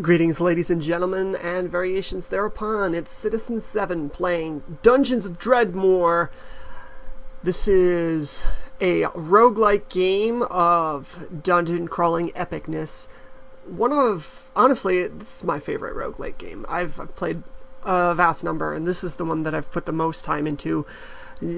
Greetings, ladies and gentlemen, and variations thereupon. It's Citizen7 playing Dungeons of Dredmor. This is a roguelike game of dungeon crawling epicness. Honestly, this is my favorite roguelike game. I've played a vast number, and this is the one that I've put the most time into.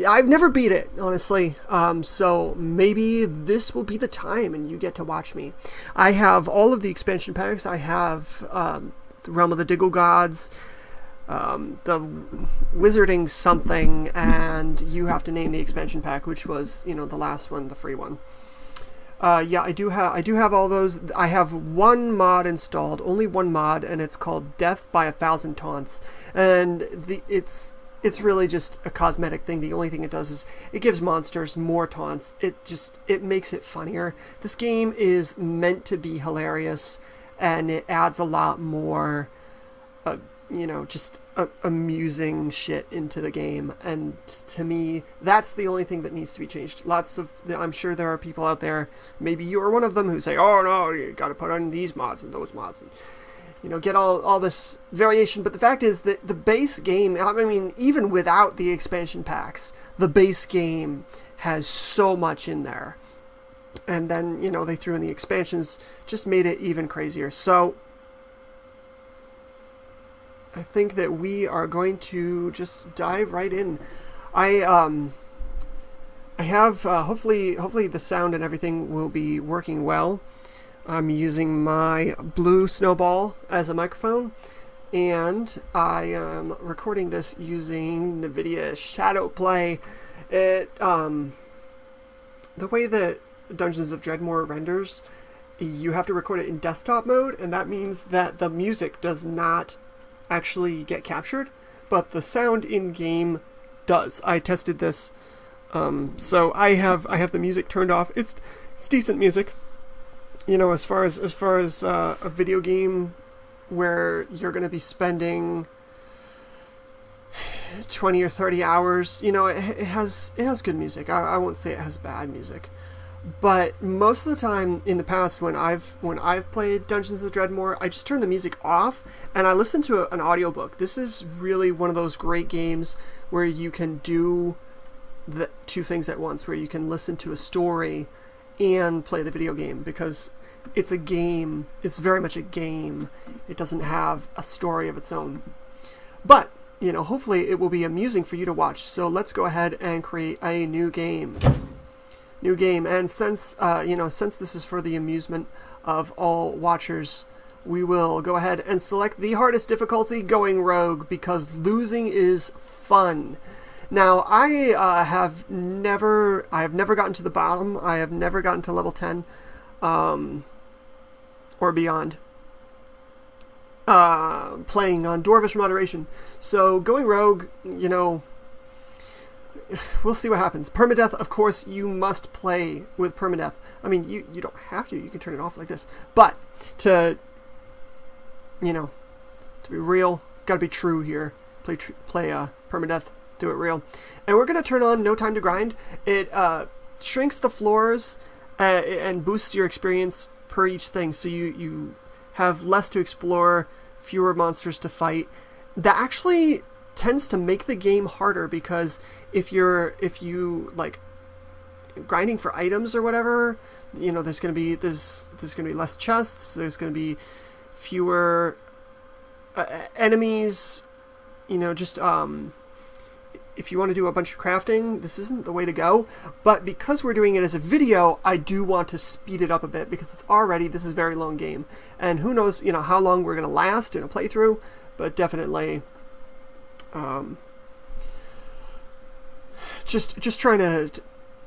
I've never beat it, honestly, so maybe this will be the time and you get to watch me. I have all of the expansion packs. I have the Realm of the Diggle Gods, the Wizarding something, and you have to name the expansion pack, which was, the last one, the free one. Yeah, I do have all those. I have one mod installed, only one mod, and it's called Death by 1,000 Taunts, and it's really just a cosmetic thing. The only thing it does is it gives monsters more taunts. It makes it funnier. This game is meant to be hilarious, and it adds a lot more, just amusing shit into the game. And to me, that's the only thing that needs to be changed. I'm sure there are people out there, maybe you are one of them, who say, oh no, you gotta put on these mods and those mods, and get all this variation. But the fact is that the base game, I mean, even without the expansion packs, the base game has so much in there. And then, they threw in the expansions, just made it even crazier. So I think that we are going to just dive right in. I have, hopefully the sound and everything will be working well. I'm using my blue snowball as a microphone, and I am recording this using NVIDIA Shadowplay. The way that Dungeons of Dredmor renders, you have to record it in desktop mode, and that means that the music does not actually get captured, but the sound in game does. I tested this, so I have the music turned off. It's decent music. As far as a video game where you're going to be spending 20 or 30 hours, it has good music. I won't say it has bad music, but most of the time in the past when I've played Dungeons of Dredmor, I just turn the music off and I listen to an audiobook. This is really one of those great games where you can do the two things at once, where you can listen to a story and play the video game, because it's a game. It's very much a game. It doesn't have a story of its own. But, hopefully it will be amusing for you to watch. So let's go ahead and create a new game. And since this is for the amusement of all watchers, we will go ahead and select the hardest difficulty, Going Rogue, because losing is fun. Now, I have never gotten to the bottom. I have never gotten to level 10, or beyond, playing on Dwarvish moderation. So Going Rogue, we'll see what happens. Permadeath, of course, you must play with permadeath. I mean, you don't have to. You can turn it off like this. But to be real, gotta be true here. Play permadeath. Do it real. And we're going to turn on No Time to Grind. It shrinks the floors and boosts your experience per each thing, so you have less to explore, fewer monsters to fight. That actually tends to make the game harder, because if you like grinding for items or whatever, there's going to be less chests, there's going to be fewer enemies, if you want to do a bunch of crafting, this isn't the way to go. But because we're doing it as a video, I do want to speed it up a bit, because this is a very long game. And who knows, how long we're going to last in a playthrough, but definitely just trying to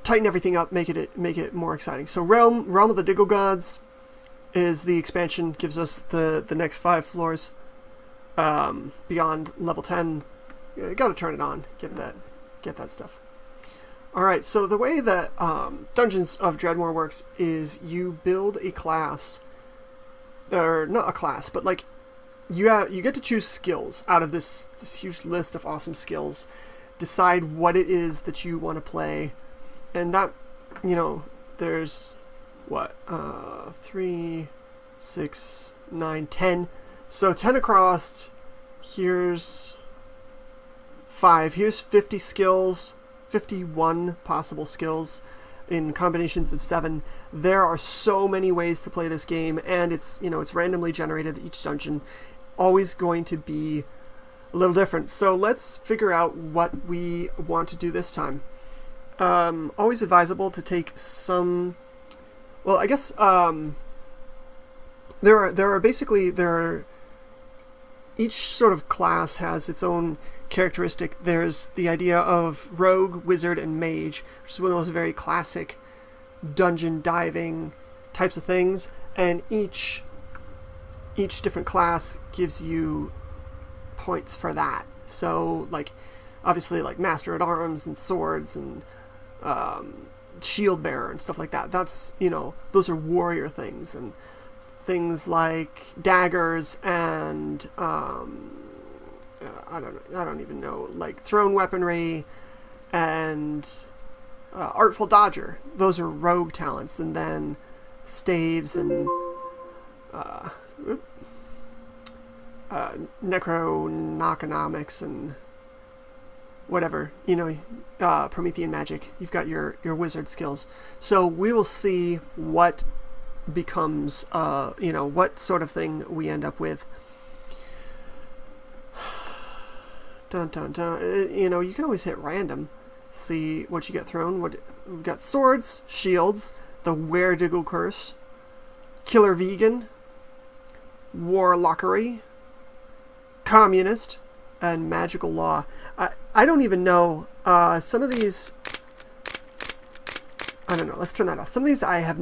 tighten everything up, make it more exciting. So Realm of the Diggle Gods is the expansion, gives us the next 5 floors beyond level 10. You gotta turn it on, get that stuff. Alright, so the way that Dungeons of Dredmor works is you build a class, or not a class, but like you get to choose skills out of this huge list of awesome skills. Decide what it is that you want to play, and that, there's 3, 6, 9, 10. So 10 across. Here's 5. Here's 50 skills, 51 possible skills in combinations of 7. There are so many ways to play this game, and it's randomly generated. Each dungeon always going to be a little different. So let's figure out what we want to do this time. Always advisable to take some. Well, I guess each sort of class has its own characteristic. There's the idea of rogue, wizard, and mage, which is one of those very classic dungeon diving types of things, and each different class gives you points for that. So, like, obviously, like Master at Arms and swords and shield bearer and stuff like that. That's, those are warrior things, and things like daggers and I don't even know, like thrown weaponry and artful dodger. Those are rogue talents, and then staves and necronomics and whatever, Promethean magic. You've got your wizard skills. So we will see what becomes, what sort of thing we end up with. Dun dun dun. You can always hit random, see what you get thrown. We've got swords, shields, the Werdiggle curse, killer vegan, warlockery, communist, and magical law. I don't even know. Some of these, I don't know. Let's turn that off. Some of these I've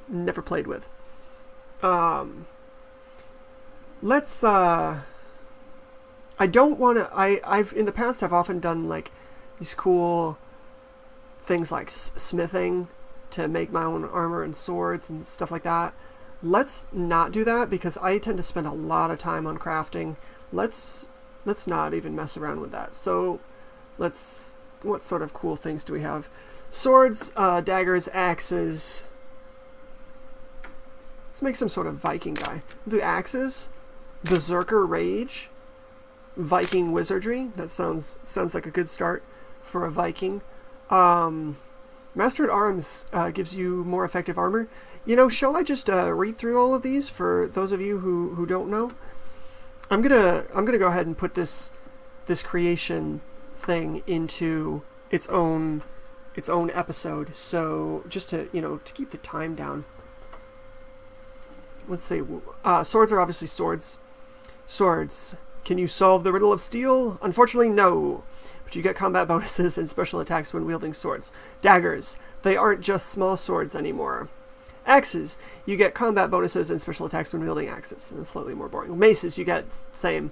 never played with. Let's. I don't want to. I've in the past I've often done like these cool things like smithing to make my own armor and swords and stuff like that. Let's not do that, because I tend to spend a lot of time on crafting. Let's not even mess around with that. So what sort of cool things do we have? Swords, daggers, axes. Let's make some sort of Viking guy. We'll do axes, berserker rage, Viking wizardry. That sounds like a good start for a Viking. Master at Arms gives you more effective armor. Shall I just read through all of these for those of you who don't know? I'm gonna go ahead and put this creation thing into its own episode. So just to to keep the time down. Let's see. Swords are obviously swords. Swords. Can you solve the riddle of steel? Unfortunately, no. But you get combat bonuses and special attacks when wielding swords. Daggers. They aren't just small swords anymore. Axes. You get combat bonuses and special attacks when wielding axes. And it's slightly more boring. Maces. You get same.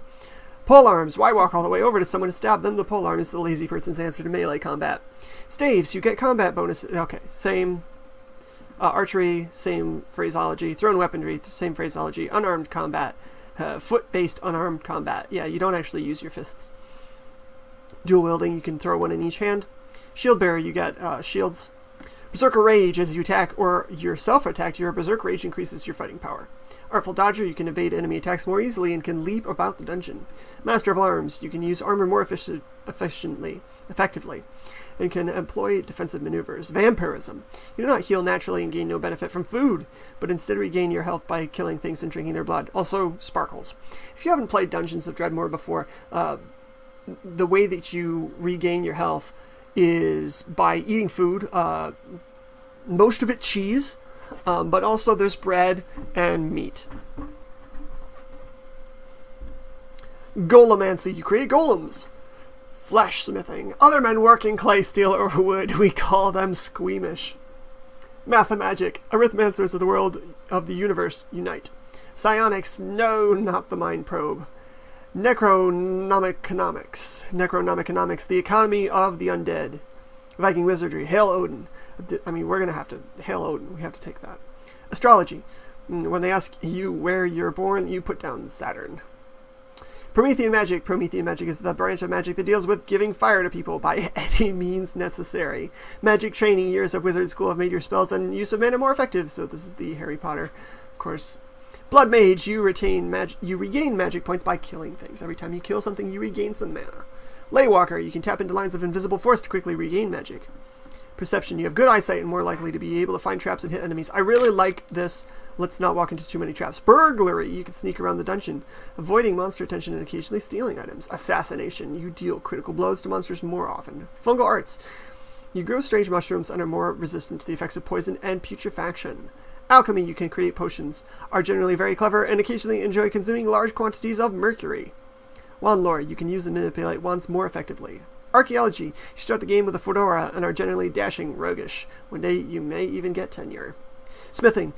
Pole arms. Why walk all the way over to someone to stab them? The pole arm is the lazy person's answer to melee combat. Staves. You get combat bonuses. Okay, same. Archery. Same phraseology. Thrown weaponry. Same phraseology. Unarmed combat. Foot-based unarmed combat. Yeah, you don't actually use your fists. Dual wielding, you can throw one in each hand. Shield bearer, you get shields. Berserker rage, as you attack or yourself attack, your berserk rage increases your fighting power. Artful dodger, you can evade enemy attacks more easily and can leap about the dungeon. Master of arms, you can use armor more effectively, and can employ defensive maneuvers. Vampirism, you do not heal naturally and gain no benefit from food, but instead regain your health by killing things and drinking their blood. Also, sparkles. If you haven't played Dungeons of Dredmor before, the way that you regain your health is by eating food, most of it cheese, but also there's bread and meat. Golemancy, you create golems. Flesh smithing. Other men work in clay, steel, or wood. We call them squeamish. Mathemagic. Arithmancers of the world of the universe unite. Psionics. No, not the mind probe. Necronomiconomics. Necronomiconomics. The economy of the undead. Viking wizardry. Hail Odin. I mean, we're going to have to... Hail Odin. We have to take that. Astrology. When they ask you where you're born, you put down Saturn. Promethean magic. Promethean magic is the branch of magic that deals with giving fire to people by any means necessary. Magic training. Years of wizard school have made your spells and use of mana more effective. So this is the Harry Potter Of course, Blood Mage, you regain magic points by killing things. Every time you kill something, you regain some mana. Laywalker, you can tap into lines of invisible force to quickly regain magic. Perception, you have good eyesight and more likely to be able to find traps and hit enemies. I really like this. Let's not walk into too many traps. Burglary, you can sneak around the dungeon, avoiding monster attention and occasionally stealing items. Assassination, you deal critical blows to monsters more often. Fungal arts, you grow strange mushrooms and are more resistant to the effects of poison and putrefaction. Alchemy, you can create potions, are generally very clever, and occasionally enjoy consuming large quantities of mercury. Wand lore, you can use and manipulate wands more effectively. Archaeology, you start the game with a fedora and are generally dashing, roguish. One day you may even get tenure. Smithing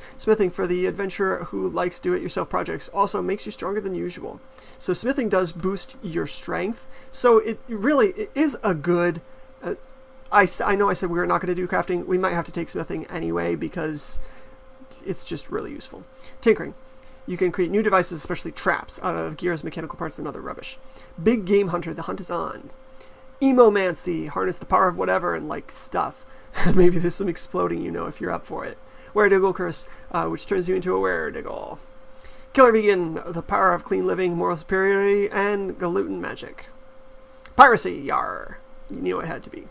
for the adventurer who likes do-it-yourself projects, also makes you stronger than usual. So smithing does boost your strength, so it is a good... I know I said we were not going to do crafting. We might have to take smithing anyway because it's just really useful. Tinkering. You can create new devices, especially traps, out of gears, mechanical parts, and other rubbish. Big Game Hunter, the hunt is on. Emomancy, harness the power of whatever and like stuff. Maybe there's some exploding, if you're up for it. Werediggle Curse, which turns you into a Werediggle. Killer Vegan, the power of clean living, moral superiority, and gluten magic. Piracy, yar. You knew it had to be.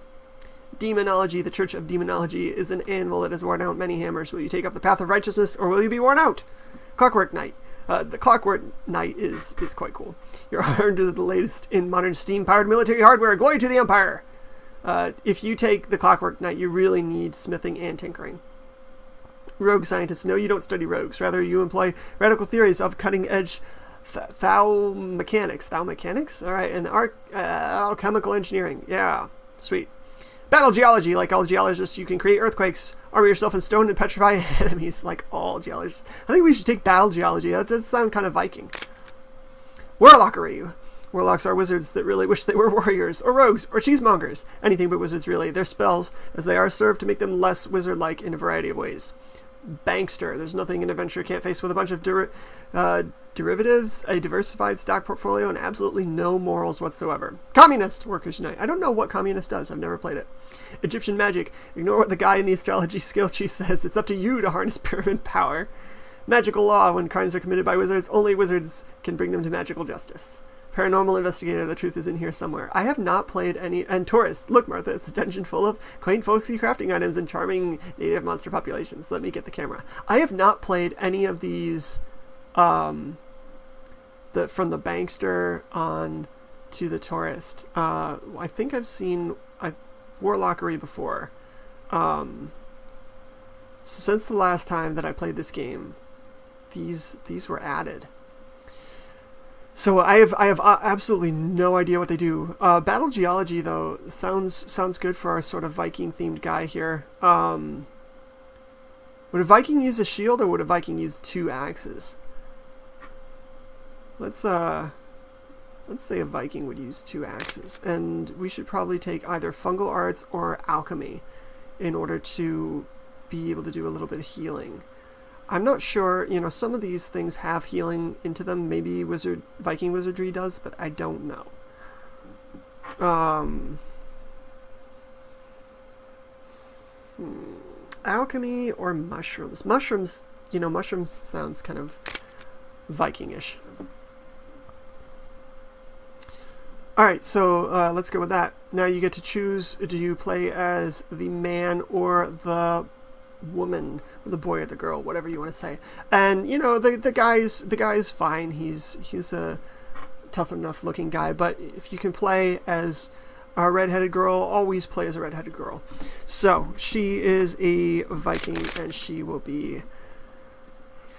Demonology, the Church of Demonology, is an anvil that has worn out many hammers. Will you take up the path of righteousness, or will you be worn out? Clockwork Knight. The Clockwork Knight is quite cool. You're armed with the latest in modern steam-powered military hardware. Glory to the Empire! If you take the Clockwork Knight, you really need smithing and tinkering. Rogue Scientist. No, you don't study rogues. Rather, you employ radical theories of cutting-edge thou mechanics. Thou mechanics? All right, and alchemical engineering. Yeah, sweet. Battle geology. Like all geologists, you can create earthquakes, armor yourself in stone, and petrify enemies like all geologists. I think we should take battle geology. That does sound kind of Viking. Warlockery. Warlocks are wizards that really wish they were warriors, or rogues, or cheesemongers. Anything but wizards, really. Their spells, as they are, serve to make them less wizard-like in a variety of ways. Bankster. There's nothing an adventurer can't face with a bunch of derivatives, a diversified stock portfolio, and absolutely no morals whatsoever. Communist. Workers Unite. I don't know what Communist does. I've never played it. Egyptian magic. Ignore what the guy in the astrology skill tree says. It's up to you to harness pyramid power. Magical law. When crimes are committed by wizards, only wizards can bring them to magical justice. Paranormal investigator. The truth is in here somewhere. I have not played any... And tourist. Look, Martha, it's a dungeon full of quaint, folksy crafting items and charming native monster populations. Let me get the camera. I have not played any of these... from the Bankster on to the tourist. I think I've seen Warlockery before. Since the last time that I played this game, these were added. So I have absolutely no idea what they do. Battle geology though sounds good for our sort of Viking themed guy here. Would a Viking use a shield or would a Viking use 2 axes? Let's say a Viking would use 2 axes, and we should probably take either fungal arts or alchemy in order to be able to do a little bit of healing. I'm not sure, some of these things have healing into them. Maybe Viking wizardry does, but I don't know. Alchemy or mushrooms? Mushrooms sounds kind of Viking-ish. Alright, so let's go with that. Now you get to choose, do you play as the man or the woman, or the boy or the girl, whatever you want to say. And, the guy's fine. He's a tough enough looking guy, but if you can play as a redheaded girl, always play as a redheaded girl. So, she is a Viking, and she will be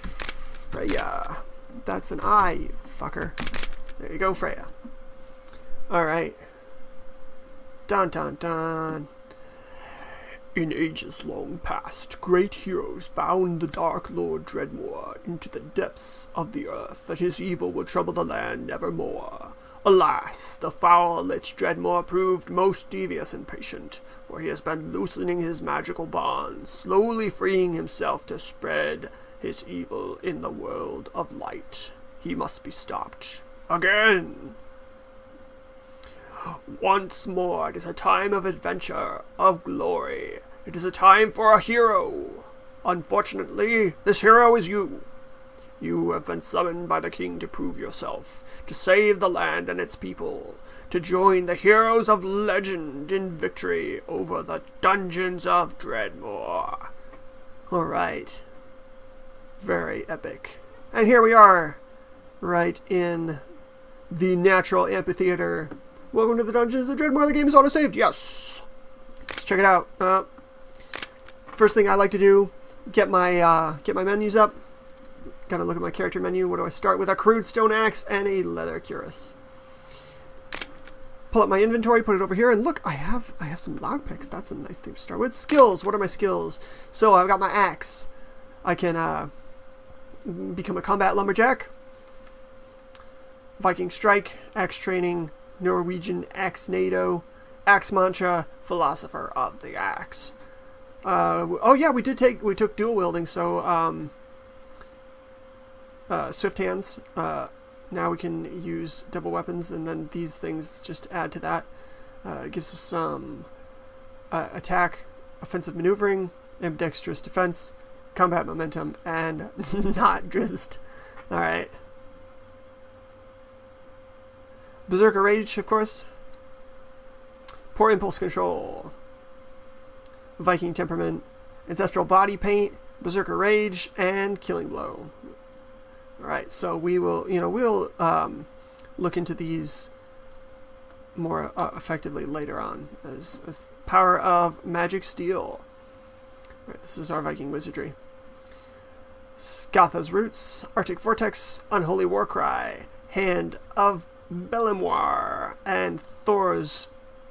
Freya. That's an I, you fucker. There you go, Freya. Alright. Dun dun dun. In ages long past, great heroes bound the Dark Lord Dredmor into the depths of the earth, that his evil would trouble the land nevermore. Alas, the foul lich Dredmor proved most devious and patient, for he has been loosening his magical bonds, slowly freeing himself to spread his evil in the world of light. He must be stopped. Again! Once more, it is a time of adventure, of glory. It is a time for a hero. Unfortunately, this hero is you. You have been summoned by the king to prove yourself, to save the land and its people, to join the heroes of legend in victory over the dungeons of Dredmor. Alright. Very epic. And here we are, right in the natural amphitheater. Welcome to the dungeons of Dredmor. The game is auto-saved. Yes! Let's check it out. First thing I like to do, get my menus up. Gotta look at my character menu. What do I start with? A crude stone axe and a leather cuirass. Pull up my inventory, put it over here, and look, I have some lockpicks. That's a nice thing to start with. Skills. What are my skills? So I've got my axe. I can become a combat lumberjack. Viking strike, axe training, Norwegian axe NATO, axe mantra, philosopher of the axe. Oh yeah, we took dual wielding. So swift hands. Now we can use double weapons, and then these things just add to that. It gives us some attack, offensive maneuvering, ambidextrous defense, combat momentum, and not just. Alright. Berserker Rage, of course. Poor impulse control. Viking temperament, ancestral body paint, Berserker Rage, and Killing Blow. Alright, so we will, we'll look into these more effectively later on as power of magic steel. Alright, this is our Viking wizardry. Skatha's Roots, Arctic Vortex, Unholy Warcry, Hand of Belemnoir, and Thor's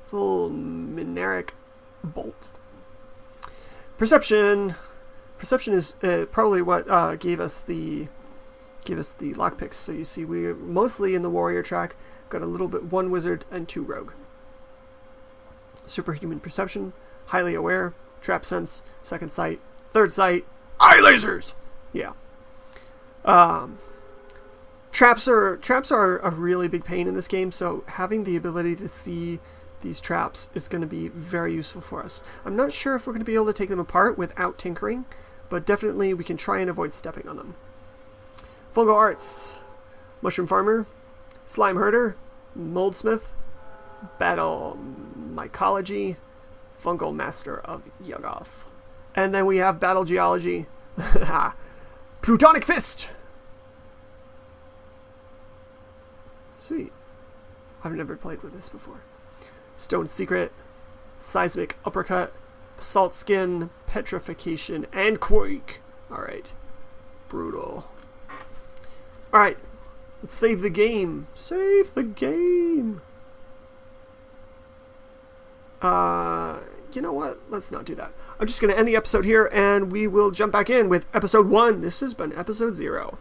Fulminaric Bolt. Perception. Perception is probably what gave us the lockpicks. So you see, we're mostly in the warrior track. Got a little bit, 1 wizard and 2 rogue. Superhuman perception, highly aware, trap sense, second sight, third sight, eye lasers. Yeah. Traps are a really big pain in this game. So having the ability to see these traps is going to be very useful for us. I'm not sure if we're going to be able to take them apart without tinkering, but definitely we can try and avoid stepping on them. Fungal Arts, Mushroom Farmer, Slime Herder, Moldsmith, Battle Mycology, Fungal Master of Yuggoth. And then we have Battle Geology, Plutonic Fist! Sweet. I've never played with this before. Stone Secret, Seismic Uppercut, Basalt Skin, Petrification, and Quake. Alright. Brutal. Alright. Let's save the game. Save the game. You know what? Let's not do that. I'm just going to end the episode here, and we will jump back in with episode 1. This has been episode 0.